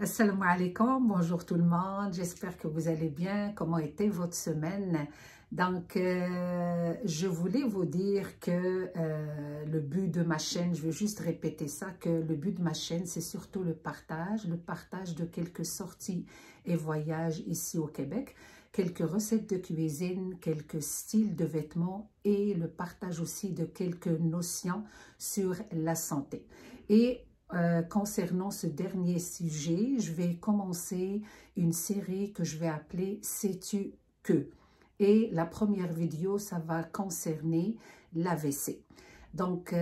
Assalamu alaikum, bonjour tout le monde, j'espère que vous allez bien. Comment était votre semaine? Donc, je voulais vous dire que le but de ma chaîne, je veux juste répéter ça, que le but de ma chaîne, c'est surtout le partage de quelques sorties et voyages ici au Québec, quelques recettes de cuisine, quelques styles de vêtements et le partage aussi de quelques notions sur la santé. Et concernant ce dernier sujet, je vais commencer une série que je vais appeler Sais-tu que? Et la première vidéo, ça va concerner l'AVC. دونك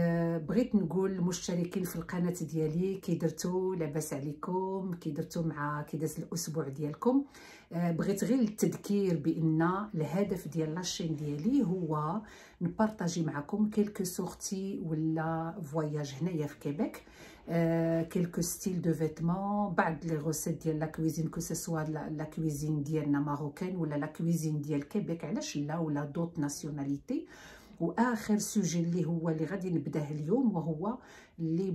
بغيت نقول المشتركين في القناه ديالي كي درتوا لاباس عليكم، كي درتوا مع كي داز الاسبوع ديالكم. بغيت غير التذكير بان الهدف ديال لاشين ديالي هو نبارطاجي معكم كيلكو سورتي ولا فواياج هنايا في كيبيك، كيلكو ستيل دو فيتمون، بعض لي غوسيت ديال لا كويزين كو سوا لا كويزين ديالنا ماروكان ولا لا كويزين ديال كيبيك، علاش لا، ولا دوت ناسيوناليتي. واخر سوجي اللي غادي نبداه اليوم وهو اللي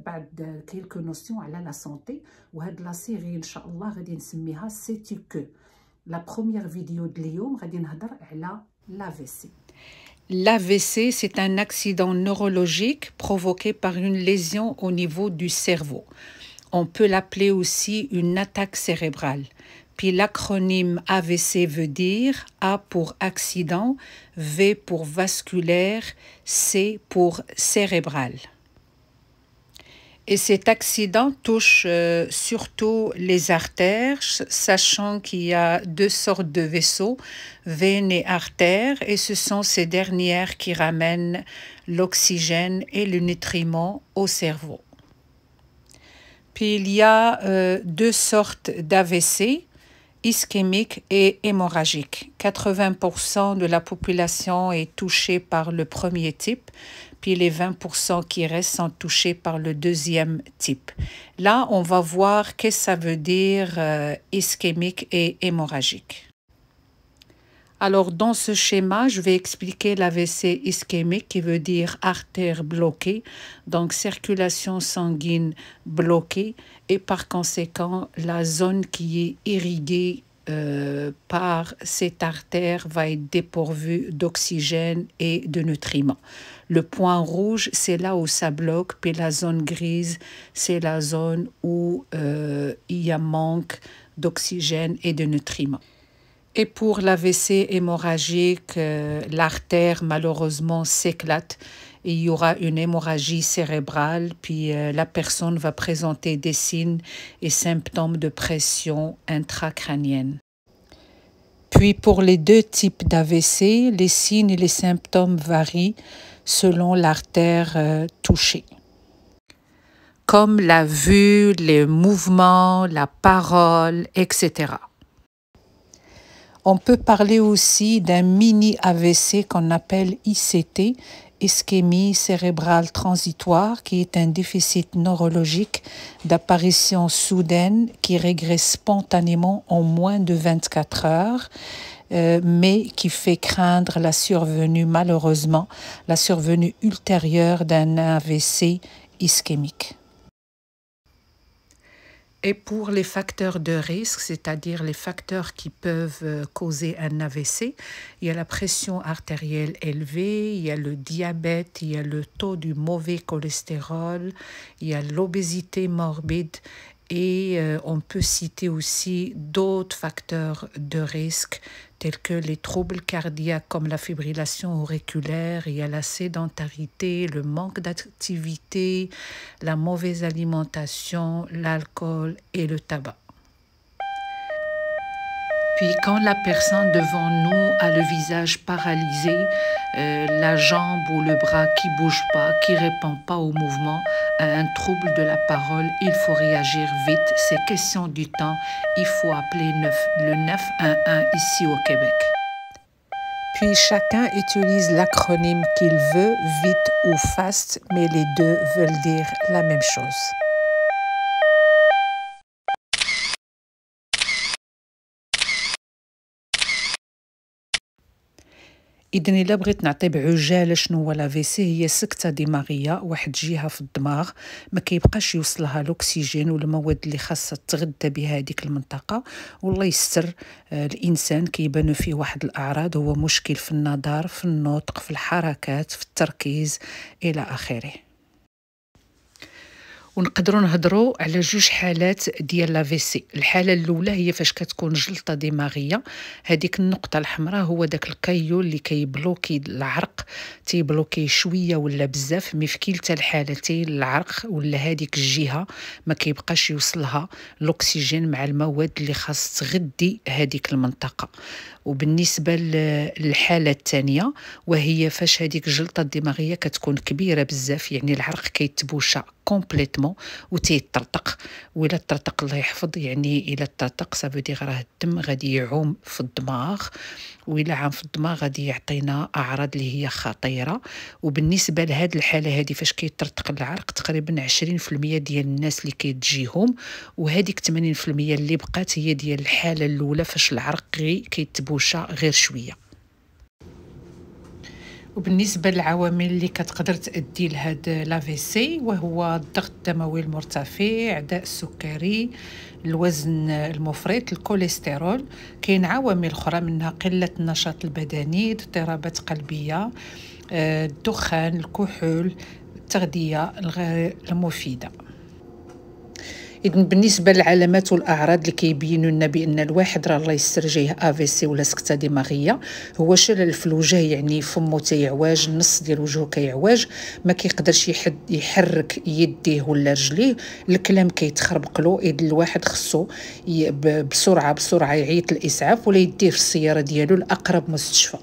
بعد كيلكو نوسيون على لا سونتي، وهاد لا سيري ان شاء الله غادي نسميها سيتي كو. لا بروميير فيديو ديال اليوم غادي نهضر على l'AVC. L'AVC, c'est un accident neurologique provoqué par une lésion au niveau du cerveau. On peut l'appeler aussi une attaque cérébrale. Puis l'acronyme AVC veut dire A pour accident, V pour vasculaire, C pour cérébral. Et cet accident touche surtout les artères, sachant qu'il y a deux sortes de vaisseaux, veines et artères, et ce sont ces dernières qui ramènent l'oxygène et le nutriment au cerveau. Puis il y a deux sortes d'AVC, ischémique et hémorragique. 80% de la population est touchée par le premier type, puis les 20% qui restent sont touchés par le deuxième type. Là, on va voir qu'est-ce que ça veut dire ischémique et hémorragique. Alors, dans ce schéma, je vais expliquer l'AVC ischémique qui veut dire artère bloquée, donc circulation sanguine bloquée, et par conséquent, la zone qui est irriguée par cette artère va être dépourvue d'oxygène et de nutriments. Le point rouge, c'est là où ça bloque, puis la zone grise, c'est la zone où il y a manque d'oxygène et de nutriments. Et pour l'AVC hémorragique, l'artère malheureusement s'éclate et il y aura une hémorragie cérébrale, puis la personne va présenter des signes et symptômes de pression intracrânienne. Puis pour les deux types d'AVC, les signes et les symptômes varient selon l'artère touchée, comme la vue, les mouvements, la parole, etc. On peut parler aussi d'un mini-AVC qu'on appelle ICT, ischémie cérébrale transitoire, qui est un déficit neurologique d'apparition soudaine qui régresse spontanément en moins de 24 heures, mais qui fait craindre la survenue, malheureusement, la survenue ultérieure d'un AVC ischémique. Et pour les facteurs de risque, c'est-à-dire les facteurs qui peuvent causer un AVC, il y a la pression artérielle élevée, il y a le diabète, il y a le taux du mauvais cholestérol, il y a l'obésité morbide et on peut citer aussi d'autres facteurs de risque tels que les troubles cardiaques comme la fibrillation auriculaire, il y a la sédentarité, le manque d'activité, la mauvaise alimentation, l'alcool et le tabac. Puis quand la personne devant nous a le visage paralysé, la jambe ou le bras qui ne bouge pas, qui ne répond pas au mouvement, à un trouble de la parole, il faut réagir vite. C'est question du temps. Il faut appeler le 911 ici au Québec. Puis chacun utilise l'acronyme qu'il veut, vite ou fast, mais les deux veulent dire la même chose. إذن إلا بغيت نعطي بعجالة شنو هو لافيسي، هي سكتة دماغية، واحد جهة في الدماغ ما كيبقاش يوصلها الأكسجين والمواد اللي خاصها تغذى بها هذيك المنطقة، والله يستر الإنسان كيبانو فيه واحد الأعراض، هو مشكل في النظر، في النطق، في الحركات، في التركيز إلى آخره. ونقدروا نهضروا على جوج حالات ديال لافيسي. الحاله الاولى هي فاش كتكون جلطه دماغيه، هذيك النقطه الحمراء هو داك الكايو اللي كيبلوكي العرق، تيبلوكي شويه ولا بزاف، مي في كلتا الحالتين العرق ولا هذيك الجهه ما كيبقاش يوصلها الاكسجين مع المواد اللي خاص تغذي هذيك المنطقه. وبالنسبه للحاله الثانيه وهي فاش هذيك الجلطه الدماغيه كتكون كبيره بزاف، يعني العرق كيتبوشى كومبليتمون وتيطرطق، وإلا طرطق الله يحفظ، يعني إلا طرطق سافودي راه الدم غادي يعوم في الدماغ، وإلا عام في الدماغ غادي يعطينا أعراض اللي هي خطيرة. وبالنسبة لهاد الحالة هادي فاش كيطرطق العرق تقريبا 20% ديال الناس اللي كيتجيهم، وهاديك 80% اللي بقات هي ديال الحالة الأولى فاش العرق كيتبوشى غير شوية. وبالنسبه للعوامل اللي كتقدر تؤدي لهاد لافيسي وهو الضغط الدموي المرتفع، داء السكري، الوزن المفرط، الكوليسترول. كاين عوامل اخرى منها قله النشاط البدني، اضطرابات قلبيه، الدخان، الكحول، التغذيه الغير المفيده. إذن بالنسبه للعلامات والاعراض اللي كيبينوا لنا بان الواحد راه الله يستر جايه افيسي ولا سكته دماغيه، هو شلل في الوجه، يعني فمو تيعواج، النص ديال وجهه كيعواج، ما كيقدرش يحرك يديه ولا رجليه، الكلام كيتخربق له. اذن الواحد خصو بسرعه يعيط للاسعاف ولا يديه في السياره ديالو لاقرب مستشفى.